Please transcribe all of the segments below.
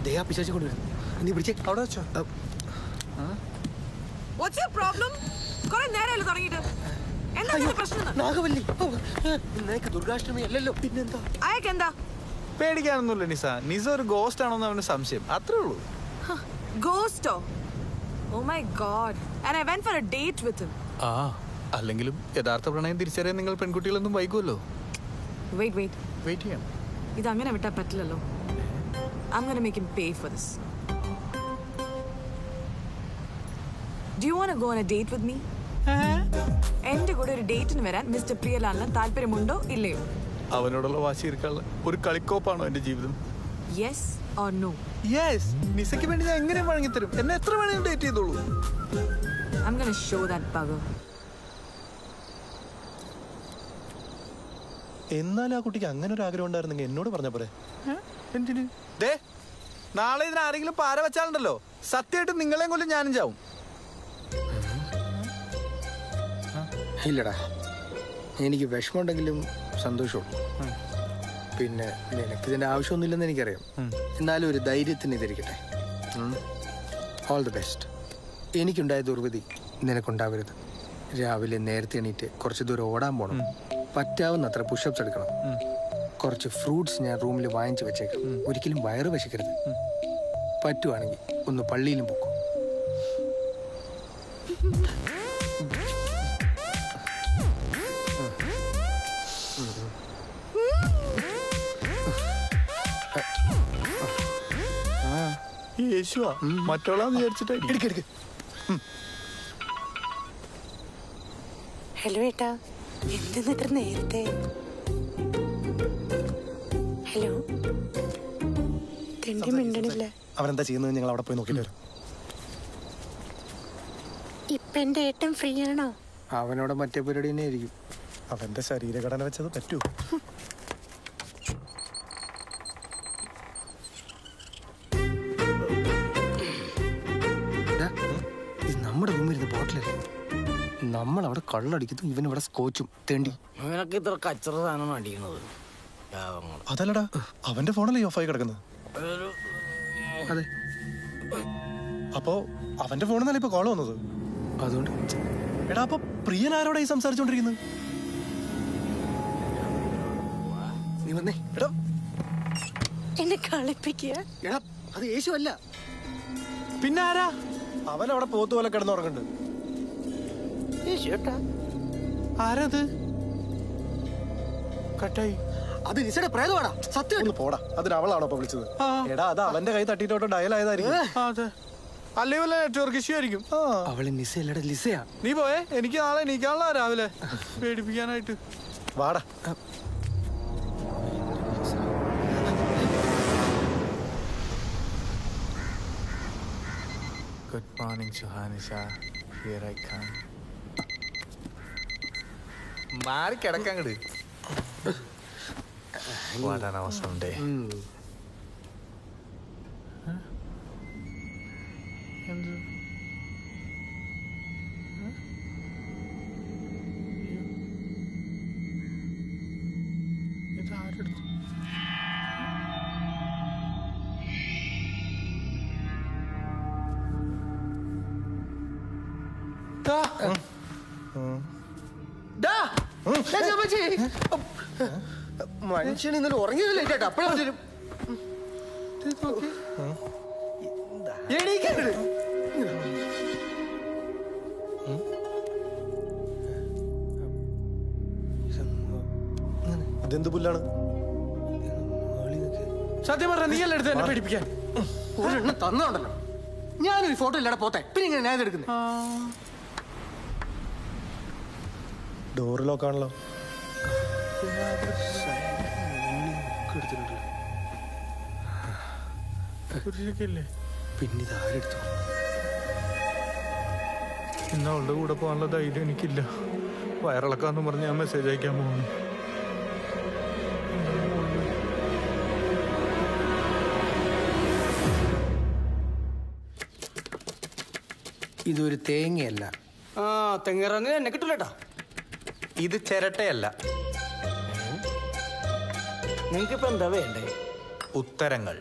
ദേ ആ പിശാചി കൊണ്ടുവരും. നീ പിടിച്ചേ. അവിടെ വെച്ചോ. What's your problem? കുറെ നേരമല്ലേ തുടങ്ങിയിട്ട്. എന്താ പ്രശ്നം? നാഗവല്ലി, നിനക്ക് ദുർഗാഷ്ടമി അല്ലല്ലോ, പിന്നെന്താ? അയക്കെന്താ? പേടിക്കാനൊന്നുമില്ല നിസ. നിസ ഒരു ഗോസ്റ്റ് ആണോന്ന് അവന് സംശയം, അത്രേ ഉള്ളൂ. ഗോസ്റ്റോ? Oh my god. And I went for a date with him. അല്ലെങ്കിലും യഥാർത്ഥ പ്രണയം തിരിച്ചറിയാൻ നിങ്ങൾ പെൺകുട്ടികളൊന്നും വൈകുമല്ലോ. വെയിറ്റ് ചെയ്യാം. ഇത് അങ്ങനെ വിട്ടാ പറ്റില്ലല്ലോ. I'm going to make him pay for this. Do you want to go on a date with me? എന്റെ കൂടെ ഒരു ഡേറ്റിന് വരാൻ മിസ്റ്റർ പ്രിയലാലിന് താല്പര്യമുണ്ടോ ഇല്ലയോ? അവനോടുള്ള വാശി തീർക്കാനുള്ള ഒരു കളിക്കോപ്പാണോ എന്റെ ജീവിതം? Yes or no? യെസ്. നിസയ്ക്ക് വേണ്ടി ഞാൻ എങ്ങനെ വഴങ്ങിത്തരും. എന്നെ എത്ര വേണമെങ്കിലും ഡേറ്റ് ചെയ്തോളൂ. I'm going to show that bugger. എന്നാൽ ആ കുട്ടിക്ക് അങ്ങനെ ഒരു ആഗ്രഹം ഉണ്ടായിരുന്നെങ്കിൽ എന്നോട് പറഞ്ഞ പോരെ. എന്തിന്? ദേ, നാളെ ഇതിന് ആരെങ്കിലും പാര വെച്ചാലുണ്ടല്ലോ, സത്യമായിട്ട് നിങ്ങളെയും കൊല്ലും ഞാനും ചാവും. ഇല്ലടാ, എനിക്ക് വിഷമമുണ്ടെങ്കിലും സന്തോഷമുള്ളൂ. പിന്നെ നിനക്കിതിൻ്റെ ആവശ്യമൊന്നുമില്ലെന്ന് എനിക്കറിയാം. എന്നാലും ഒരു ധൈര്യത്തിന് ഇതിരിക്കട്ടെ. All the best. എനിക്കുണ്ടായ ദുർഗതി നിനക്കുണ്ടാവരുത്. രാവിലെ നേരത്തെ എണീറ്റ് കുറച്ച് ദൂരം ഓടാൻ പോകണം. പറ്റാവുന്നത്ര പുഷപ്സ് എടുക്കണം. കുറച്ച് ഫ്രൂട്ട്സ് ഞാൻ റൂമിൽ വാങ്ങിച്ച് വെച്ചേക്കാം. ഒരിക്കലും വയറ് വിശക്കരുത്. പറ്റുവാണെങ്കിൽ ഒന്ന് പള്ളിയിലും പോക്കും. യേശുവാ മറ്റോളാന്ന് വിചാരിച്ചിട്ട്. ഹലോ ഏട്ടാ, എന്തെന്നിട്ട് നേരത്തെ? ഹലോ, തെണ്ടി മിണ്ടണില്ല. അവനെന്താ ചെയ്യുന്നത് ഞങ്ങൾ അവിടെ പോയി നോക്കിട്ട് വരും. ഇപ്പൊ എന്റെ ഏട്ടൻ ഫ്രീ ആണോ? അവനോട് മറ്റേ പരിപാടി തന്നെ ആയിരിക്കും. അവന്റെ ശരീരഘടന വെച്ചത് പറ്റൂ. നമ്മുടെ റൂമിൽ ബോട്ടിലല്ലേ, നമ്മൾ അവിടെ കള്ളടിക്കുന്നു, ഇവൻ ഇവിടെ സ്കോച്ചും തേണ്ടി. ഇവനൊക്കെ ഇത്ര കച്ചറ സാധനം അടിക്കുന്നത്. അതല്ലടാ, അവന്റെ ഫോണല്ലേ ഓഫായി കിടക്കുന്നത്. അതെ, അപ്പോ അവന്റെ ഫോണിൽ നിന്നല്ലേ ഇപ്പൊ കോള് വന്നത്. അതുകൊണ്ട് എടാ, അപ്പൊ പ്രിയൻ ആരോടായി സംസാരിച്ചോണ്ടിരിക്കുന്നത്? നീ വന്നേ. എടാ, എന്നെ കളിപ്പിക്കുക. എടാ, അത് യേശു അല്ല. പിന്നെ ആരാ? അവനവിടെ പോത്ത് പോലെ കിടന്നുറങ്ങുന്നുണ്ട്. ആരത്? കട്ടായി. അത് നിസയുടെ പ്രേതമാടാ. സത്യം. ഒന്ന് പോടാ. അതിന് അവളാണോ ഇപ്പൊ വിളിച്ചത്? എടാ, അത് അവന്റെ കൈ തട്ടിട്ടോട്ടോ ഡയൽ ആയതായിരിക്കും. അല്ലേ വല്ല നെറ്റ്വർക്ക് ഇഷ്യൂ ആയിരിക്കും. അവള് നിസയല്ലടാ, ലിസയാ. നീ പോയേ, എനിക്ക് നാളെ എണീക്കാനുള്ള രാവിലെ പേടിപ്പിക്കാനായിട്ട്. വാടാ. Good morning, Suhanisha. Here I come. മാറി കിടക്കങ്ങട്. What an awesome day. ഇതാരെടുത്തു? മനുഷ്യൻ ഇന്നലെ ഉറങ്ങിയതല്ലേ ചേട്ടാ? അപ്പഴാ ഇതെന്ത് പുല്ലാണ്? സത്യം പറഞ്ഞ നീയല്ല എടുത്ത് എന്നെ പേടിപ്പിക്കാൻ. ഒരെണ്ണം തന്നുണ്ടല്ലോ. ഞാനൊരു ഫോട്ടോ ഇല്ലാടെ പോത്തെ, പിന്നെ ഇങ്ങനെ ഞാൻ എടുക്കുന്നത്. ഡോറ് ലോക്കാണല്ലോ. പിന്നെ ഇത് ആരെടുത്തു? ഇന്ന് അവളുടെ കൂടെ പോകാനുള്ള ധൈര്യം എനിക്കില്ല. വയറിളക്കാന്ന് പറഞ്ഞ് ഞാൻ മെസ്സേജ് അയക്കാൻ പോകുന്നു. ഇതൊരു തേങ്ങയല്ല. തെങ്ങിറങ്ങി എന്നെ കിട്ടില്ലട്ടാ. ഇത് ചിരട്ടയല്ല. നിങ്ങൾക്കിപ്പോ എന്താ വേണ്ടേ? ഉത്തരങ്ങൾ.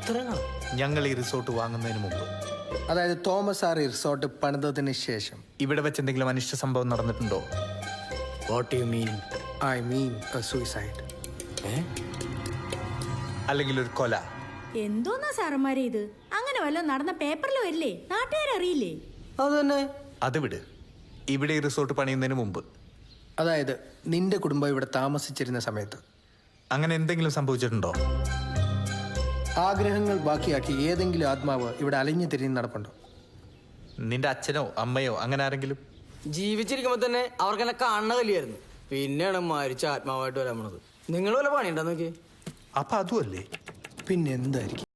ഇത്രയും ഞങ്ങൾ ഈ റിസോർട്ട് വാങ്ങുന്നതിന് മുമ്പ് അതായത് തോമസ് ആർ റിസോർട്ട് പണിതതിന് ശേഷം ഇവിടെ വെച്ച് എന്തെങ്കിലും അനിഷ്ട സംഭവം നടന്നിട്ടുണ്ടോ? What you mean? I mean suicide. അല്ലെങ്കിൽ ഒരു കൊല? എന്തോന്നാ സാറന്മാരെ ഇത്? അങ്ങനെ വല്ലതും നടന്ന പേപ്പറിൽ വരില്ലേ? നാട്ടുകാരറിയില്ലേ? അത് തന്നെ. അത് വിട്. ഇവിടെ ഈ റിസോർട്ട് പണിയുന്നതിന് മുമ്പ് അതായത് നിന്റെ കുടുംബം ഇവിടെ താമസിച്ചിരുന്ന സമയത്ത് അങ്ങനെ എന്തെങ്കിലും സംഭവിച്ചിട്ടുണ്ടോ? ആഗ്രഹങ്ങൾ ബാക്കിയാക്കി ഏതെങ്കിലും ആത്മാവ് ഇവിടെ അലഞ്ഞു തിരിഞ്ഞ് നടപ്പുണ്ടോ? നിന്റെ അച്ഛനോ അമ്മയോ അങ്ങനെ ആരെങ്കിലും? ജീവിച്ചിരിക്കുമ്പോ തന്നെ അവർക്ക് എന്നെ കാണുന്ന കലിയായിരുന്നു. പിന്നെയാണ് മരിച്ച ആത്മാവായിട്ട് വരാൻ പോണത്. നിങ്ങൾ വല്ല പണിയുണ്ടോ നോക്കി? അപ്പൊ അതുമല്ലേ? പിന്നെ എന്തായിരിക്കും?